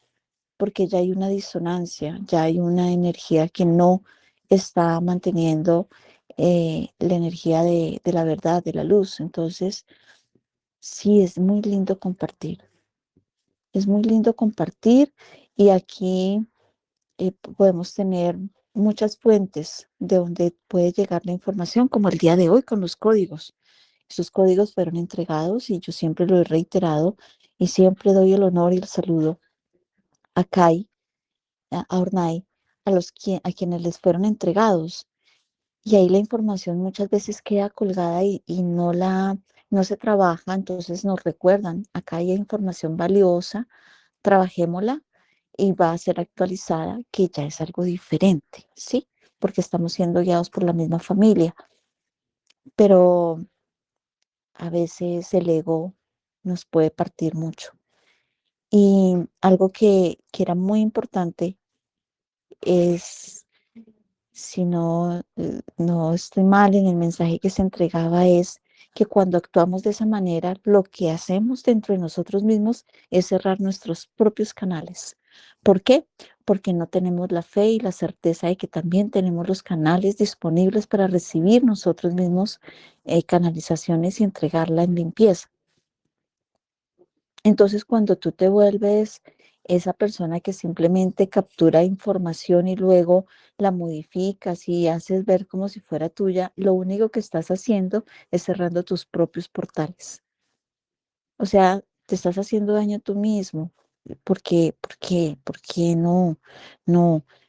porque ya hay una disonancia, ya hay una energía que no está manteniendo la energía de la verdad, de la luz. Entonces, sí, es muy lindo compartir. Es muy lindo compartir y aquí podemos tener muchas fuentes de donde puede llegar la información, como el día de hoy con los códigos. Esos códigos fueron entregados y yo siempre lo he reiterado y siempre doy el honor y el saludo a Kai, a Ornai, a quienes les fueron entregados. Y ahí la información muchas veces queda colgada y no se trabaja, entonces nos recuerdan, acá hay información valiosa, trabajémosla y va a ser actualizada, que ya es algo diferente, ¿sí? Porque estamos siendo guiados por la misma familia, pero a veces el ego nos puede partir mucho. Y algo que era muy importante es, si no estoy mal en el mensaje que se entregaba, es que cuando actuamos de esa manera, lo que hacemos dentro de nosotros mismos es cerrar nuestros propios canales, ¿Por qué? Porque no tenemos la fe y la certeza de que también tenemos los canales disponibles para recibir nosotros mismos canalizaciones y entregarla en limpieza. Entonces, cuando tú te vuelves esa persona que simplemente captura información y luego la modificas y haces ver como si fuera tuya, lo único que estás haciendo es cerrando tus propios portales. O sea, te estás haciendo daño a tú mismo. ¿Por qué no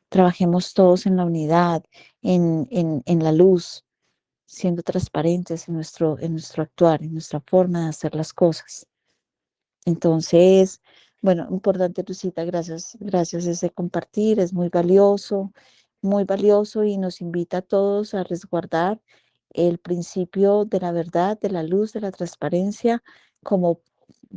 trabajemos todos en la unidad, en la luz, siendo transparentes en nuestro actuar, en nuestra forma de hacer las cosas? Entonces, bueno, importante, Lucita, gracias ese compartir, es muy valioso y nos invita a todos a resguardar el principio de la verdad, de la luz, de la transparencia, como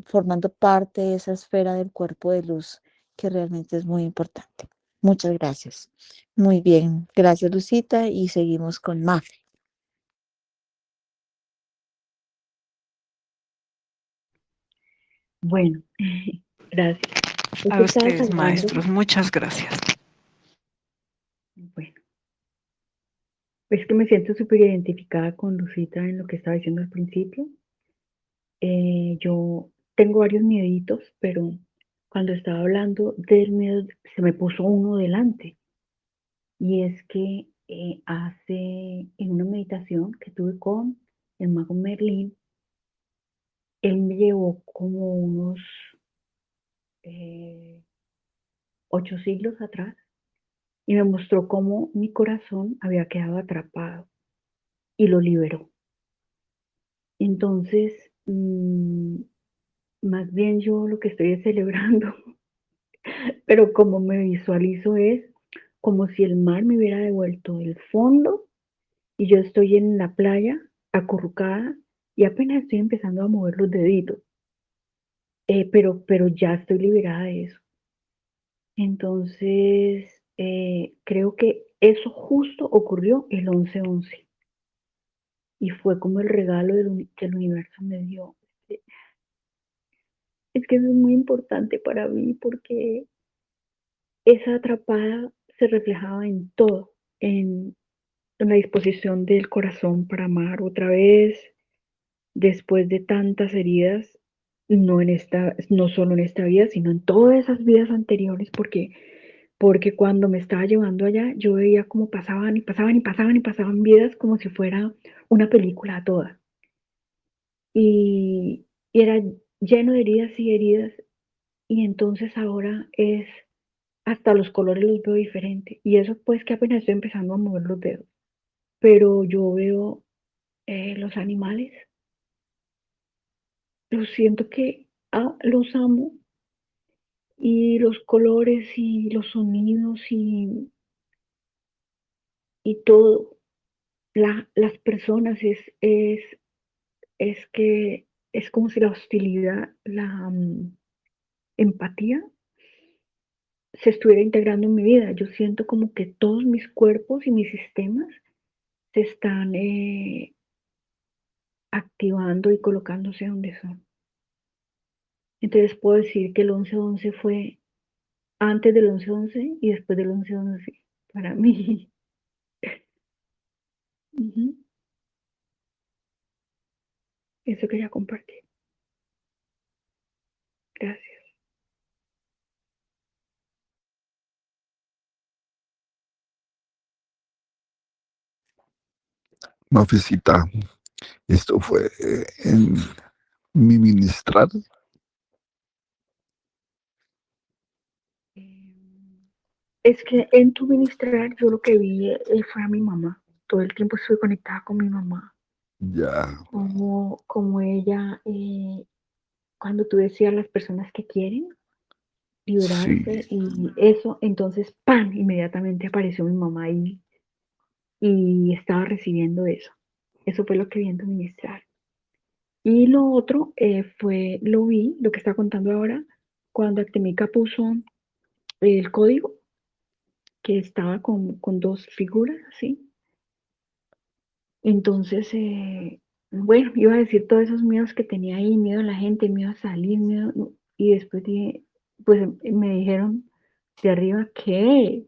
formando parte de esa esfera del cuerpo de luz que realmente es muy importante. Muchas gracias. Muy bien, gracias, Lucita, y seguimos con Mafe. Bueno, gracias. Es A que estabas ustedes, hablando, maestros, muchas gracias. bueno, es que me siento súper identificada con Lucita en lo que estaba diciendo al principio. Yo tengo varios mieditos, pero cuando estaba hablando del miedo, se me puso uno delante. Y es que en una meditación que tuve con el mago Merlín, él me llevó como unos 8 siglos atrás y me mostró cómo mi corazón había quedado atrapado y lo liberó. Entonces, más bien yo lo que estoy es celebrando, pero como me visualizo es como si el mar me hubiera devuelto el fondo y yo estoy en la playa acurrucada y apenas estoy empezando a mover los deditos, pero ya estoy liberada de eso. Entonces, creo que eso justo ocurrió el 11/11 y fue como el regalo que el universo me dio. Es que eso es muy importante para mí porque esa atrapada se reflejaba en todo, en la disposición del corazón para amar otra vez, después de tantas heridas, no solo en esta vida, sino en todas esas vidas anteriores, porque cuando me estaba llevando allá, yo veía cómo pasaban y pasaban y pasaban y pasaban vidas como si fuera una película toda. Y era lleno de heridas y heridas, y entonces ahora es hasta los colores los veo diferente. Y eso pues que apenas estoy empezando a mover los dedos. Pero yo veo los animales, los siento que los amo y los colores y los sonidos y todo. Las personas es que es como si la hostilidad, la empatía se estuviera integrando en mi vida. Yo siento como que todos mis cuerpos y mis sistemas se están activando y colocándose donde son. Entonces puedo decir que el 11/11 fue antes del 11/11 y después del 11/11 para mí. Ujú. Eso quería compartir. Gracias. Mafecita, esto fue en mi ministrar. Es que en tu ministrar yo lo que vi fue a mi mamá. Todo el tiempo estuve conectada con mi mamá. Ya, Como ella, cuando tú decías las personas que quieren sí. liberarse y eso, entonces, ¡pam! Inmediatamente apareció mi mamá ahí y estaba recibiendo eso. Eso fue lo que vi en tu ministrar. Y lo otro lo que está contando ahora, cuando Actemica puso el código, que estaba con dos figuras, ¿sí? Entonces, bueno, iba a decir todos esos miedos que tenía ahí, miedo a la gente, miedo a salir, miedo, y después pues me dijeron ¿de arriba qué?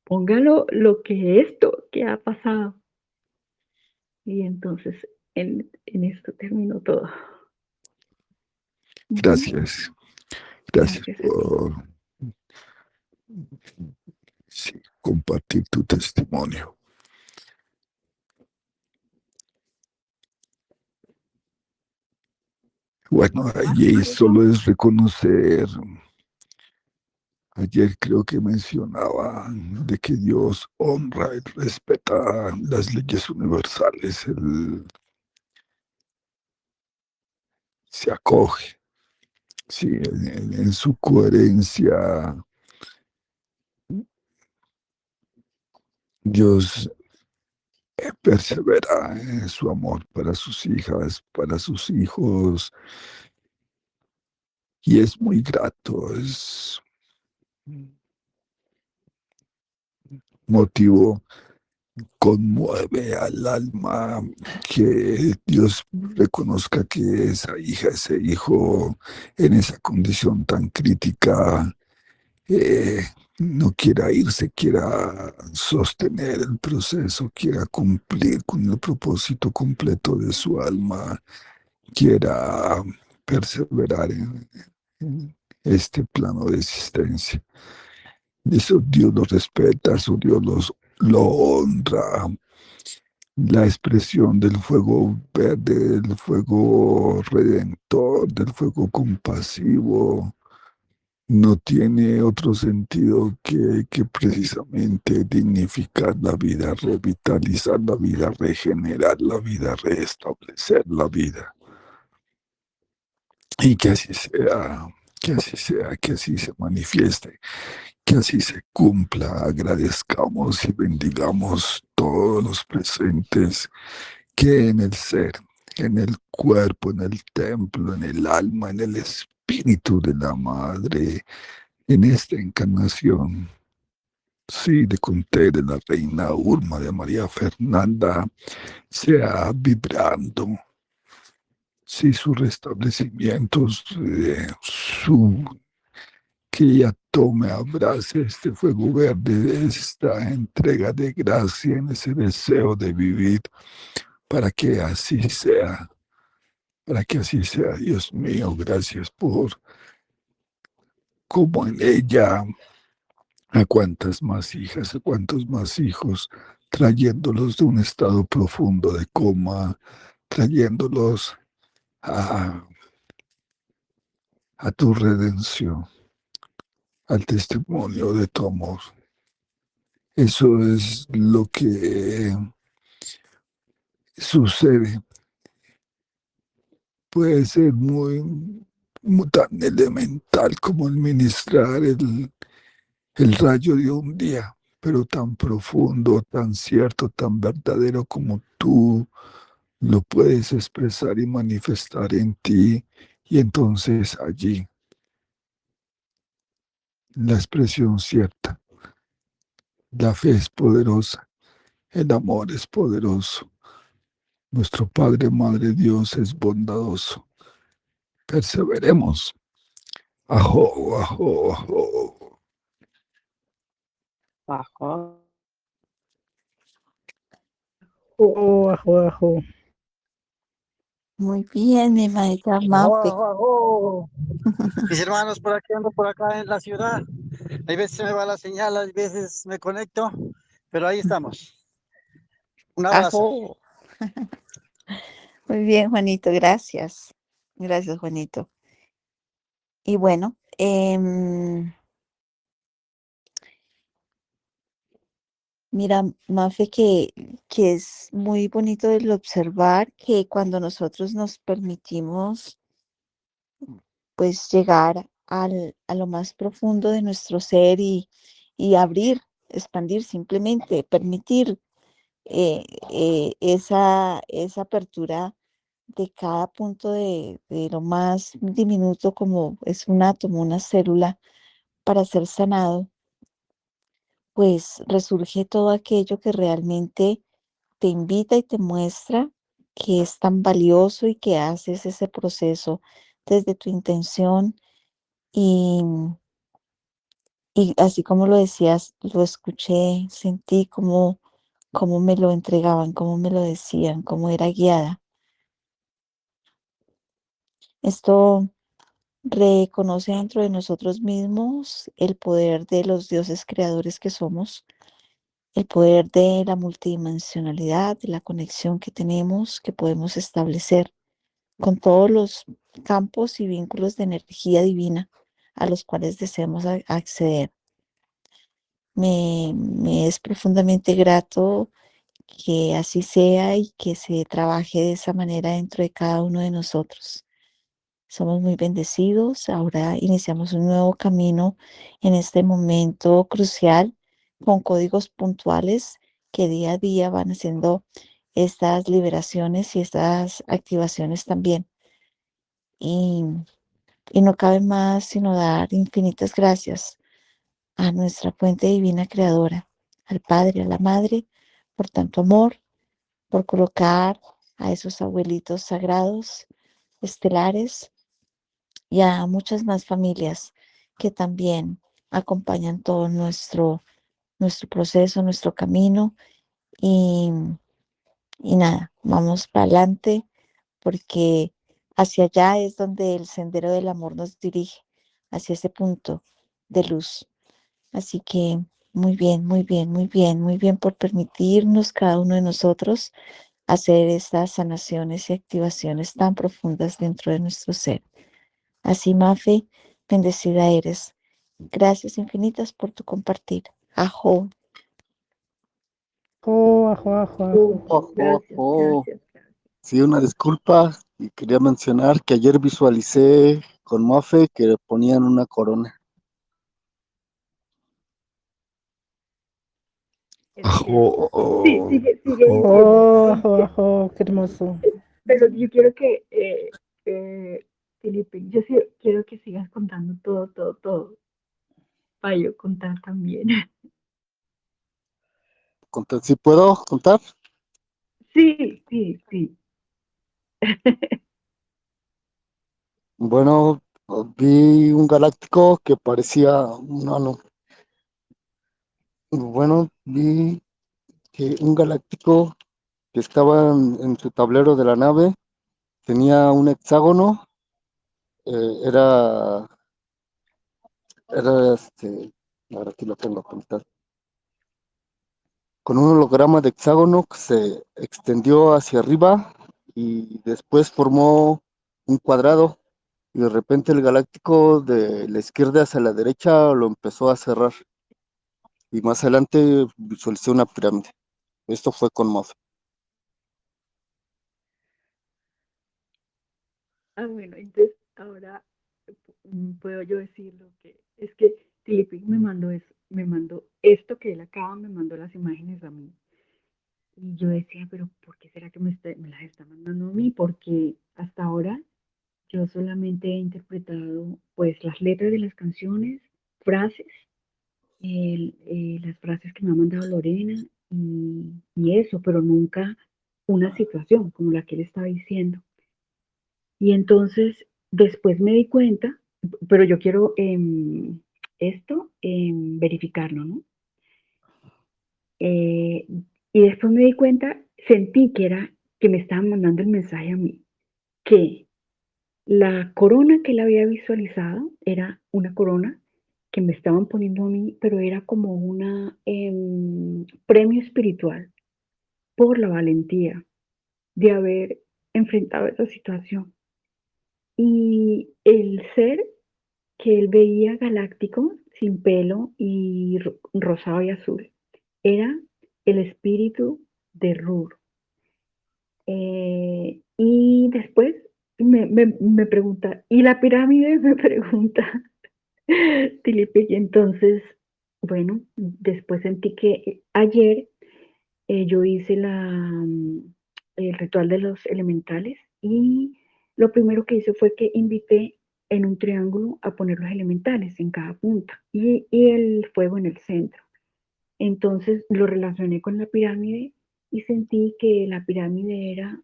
Póngalo lo que esto que ha pasado. Y entonces en esto terminó todo. Gracias. Gracias Gracias a ti. por sí, compartir tu testimonio. Bueno, allí solo es reconocer, ayer creo que mencionaba de que Dios honra y respeta las leyes universales, Él se acoge, sí, en su coherencia. Dios persevera en su amor para sus hijas, para sus hijos, y es muy grato, es motivo, conmueve al alma que Dios reconozca que esa hija, ese hijo, en esa condición tan crítica, eh, no quiera irse, quiera sostener el proceso, quiera cumplir con el propósito completo de su alma, quiera perseverar en este plano de existencia. Eso Dios lo respeta, eso Dios lo honra. La expresión del fuego verde, del fuego redentor, del fuego compasivo, no tiene otro sentido que precisamente dignificar la vida, revitalizar la vida, regenerar la vida, restablecer la vida. Y que así sea, que así sea, que así se manifieste, que así se cumpla. Agradezcamos y bendigamos todos los presentes que en el ser, en el cuerpo, en el templo, en el alma, en el espíritu de la Madre, en esta encarnación, sí, de Conté, de la Reina Urma, de María Fernanda, sea vibrando, sí, su restablecimiento, que ella tome, abrace este fuego verde, esta entrega de gracia en ese deseo de vivir, para que así sea, para que así sea. Dios mío, gracias por como en ella, a cuántas más hijas, a cuántos más hijos, trayéndolos de un estado profundo de coma, trayéndolos a, a tu redención, al testimonio de tu amor. Eso es lo que sucede. Puede ser muy tan elemental como administrar el rayo de un día, pero tan profundo, tan cierto, tan verdadero como tú lo puedes expresar y manifestar en ti. Y entonces allí la expresión cierta, la fe es poderosa, el amor es poderoso, nuestro Padre, Madre Dios es bondadoso. Perseveremos. Ajo, ajo, ajo. Ajo, Oh, ajo, ajo. Muy bien, mi maestra Ajo, Mafe. ajo, ajo. Mis hermanos, por aquí ando por acá en la ciudad. Hay veces se me va la señal, hay veces me conecto, pero ahí estamos. Un abrazo. Ajo. Muy bien, Juanito, gracias. Gracias, Juanito. Y bueno, mira, Mafe, que es muy bonito el observar que cuando nosotros nos permitimos pues llegar a lo más profundo de nuestro ser y abrir, expandir, simplemente permitir esa apertura de cada punto de lo más diminuto como es un átomo, una célula, para ser sanado, pues resurge todo aquello que realmente te invita y te muestra que es tan valioso y que haces ese proceso desde tu intención y, Y así como lo decías, lo escuché, sentí cómo me lo entregaban, cómo me lo decían, cómo era guiada. Esto reconoce dentro de nosotros mismos el poder de los dioses creadores que somos, el poder de la multidimensionalidad, de la conexión que tenemos, que podemos establecer con todos los campos y vínculos de energía divina a los cuales deseamos acceder. Me es profundamente grato que así sea y que se trabaje de esa manera dentro de cada uno de nosotros. Somos muy bendecidos. Ahora iniciamos un nuevo camino en este momento crucial con códigos puntuales que día a día van haciendo estas liberaciones y estas activaciones también. Y, y no cabe más sino dar infinitas gracias a nuestra fuente divina creadora, al Padre, a la Madre, por tanto amor, por colocar a esos abuelitos sagrados, estelares, y a muchas más familias que también acompañan todo nuestro proceso, nuestro camino. Y, y nada, vamos para adelante porque hacia allá es donde el sendero del amor nos dirige, hacia ese punto de luz. Así que muy bien, muy bien, muy bien, muy bien por permitirnos cada uno de nosotros hacer estas sanaciones y activaciones tan profundas dentro de nuestro ser. Así, Mafe, bendecida eres. Gracias infinitas por tu compartir. Ajo. Ajo, ajo, ajo, ajo. Ojo, Gracias, ojo. gracias, gracias. Sí, una disculpa y quería mencionar que ayer visualicé con Mofe que le ponían una corona. Sí, Ajo, sigue diciendo, Oh, sigue ajo, diciendo. ajo, qué hermoso. Pero yo quiero que, Felipe, yo sí quiero que sigas contando todo, todo, todo, para yo contar también. ¿Sí puedo contar? Sí, sí, sí. Bueno, vi un galáctico que parecía un nano. Bueno, vi que un galáctico que estaba en su tablero de la nave tenía un hexágono, era, ahora aquí lo tengo apuntado, con un holograma de hexágono que se extendió hacia arriba y después formó un cuadrado y de repente el galáctico de la izquierda hacia la derecha lo empezó a cerrar y más adelante visualicé una pirámide. Esto fue con Moth. Ah, bueno, entonces ahora puedo yo decir lo que es que Felipe me mandó eso, me mandó esto que él acaba, me mandó las imágenes a mí. Y yo decía, pero ¿por qué será que me las está mandando a mí? Porque hasta ahora yo solamente he interpretado pues las letras de las canciones, frases, las frases que me ha mandado Lorena y eso, pero nunca una situación como la que él estaba diciendo. Y entonces después me di cuenta, pero yo quiero esto verificarlo, ¿no? Eh, y después me di cuenta, sentí que era que me estaban mandando el mensaje a mí, que la corona que él había visualizado era una corona que me estaban poniendo a mí, pero era como una premio espiritual por la valentía de haber enfrentado esa situación. Y el ser que él veía galáctico, sin pelo y rosado y azul, era el espíritu de Rur. Y después me pregunta, ¿y la pirámide? Me pregunta Felipe. Y entonces, bueno, después sentí que ayer yo hice el ritual de los elementales y lo primero que hice fue que invité en un triángulo a poner los elementales en cada punta y el fuego en el centro. Entonces lo relacioné con la pirámide y sentí que la pirámide era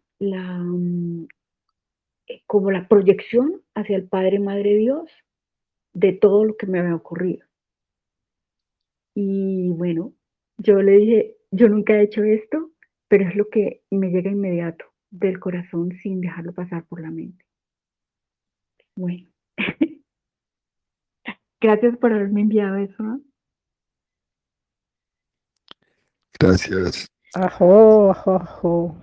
como la proyección hacia el Padre, Madre Dios de todo lo que me había ocurrido. Y bueno, yo le dije, yo nunca he hecho esto, pero es lo que me llega inmediato del corazón sin dejarlo pasar por la mente. Bueno, gracias por haberme enviado eso, ¿no? Gracias. Ajo, ajo, ajo.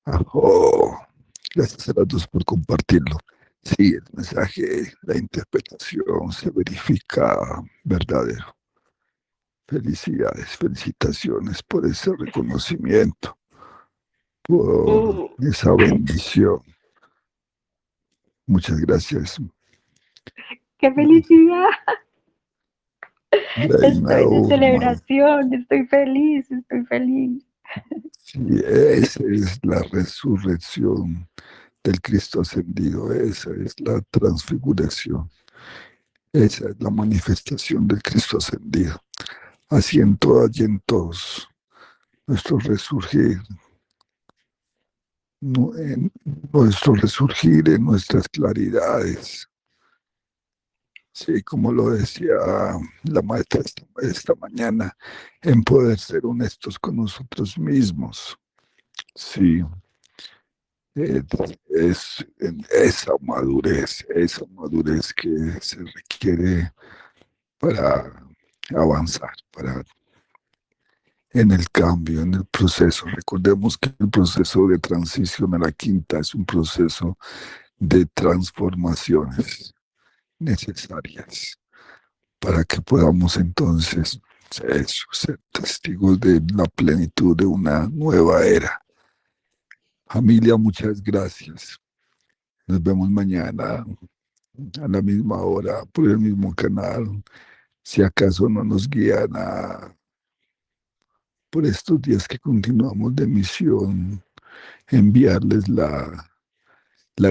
Ajo. Gracias a las dos por compartirlo. Sí, el mensaje, la interpretación se verifica verdadero. Felicidades, felicitaciones por ese reconocimiento, por esa bendición. Muchas gracias. ¡Qué felicidad! Reina Estoy de Uma. celebración, estoy feliz, estoy feliz. Sí, esa es la resurrección del Cristo ascendido, esa es la transfiguración, esa es la manifestación del Cristo ascendido. Así en todas y en todos, nuestro resurgir, en nuestro resurgir en nuestras claridades. Sí, como lo decía la maestra esta mañana, en poder ser honestos con nosotros mismos. Sí, eh, es esa madurez que se requiere para avanzar, para en el cambio, en el proceso. Recordemos que el proceso de transición a la quinta es un proceso de transformaciones necesarias para que podamos entonces ser testigos de la plenitud de una nueva era. Familia, muchas gracias. Nos vemos mañana a la misma hora por el mismo canal. Si acaso no nos guían por estos días que continuamos de misión, enviarles la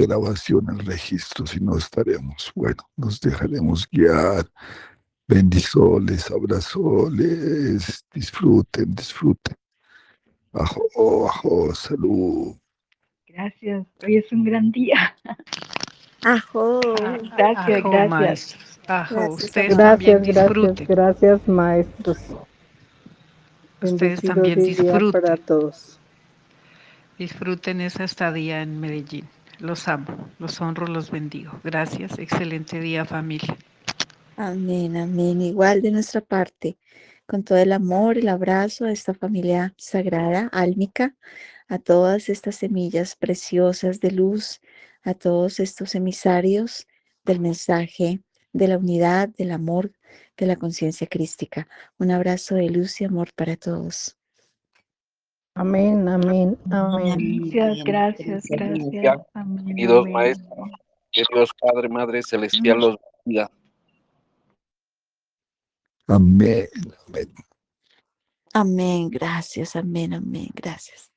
grabación, el registro, si no estaremos. Bueno, nos dejaremos guiar. Bendiciones, abrazoles, disfruten, disfruten. Ajo, ajo, salud. Gracias, hoy es un gran día. Ajo. Gracias, Ajo, gracias. maestros. Ajo, Gracias, ustedes también Gracias, gracias, disfruten. gracias, maestros. Ustedes Bendecido también día para disfruten. todos. Disfruten esa estadía en Medellín. Los amo, los honro, los bendigo. Gracias. Excelente día, familia. Amén, amén. Igual de nuestra parte, con todo el amor, el abrazo a esta familia sagrada, álmica, a todas estas semillas preciosas de luz, a todos estos emisarios del mensaje de la unidad, del amor, de la conciencia crística. Un abrazo de luz y amor para todos. Amén, amén, amén. Gracias, gracias, gracias. Amén, Queridos amén. maestros, que Dios Padre, Madre Celestial los bendiga. Amén, amén. Amén, gracias, amén, amén, gracias.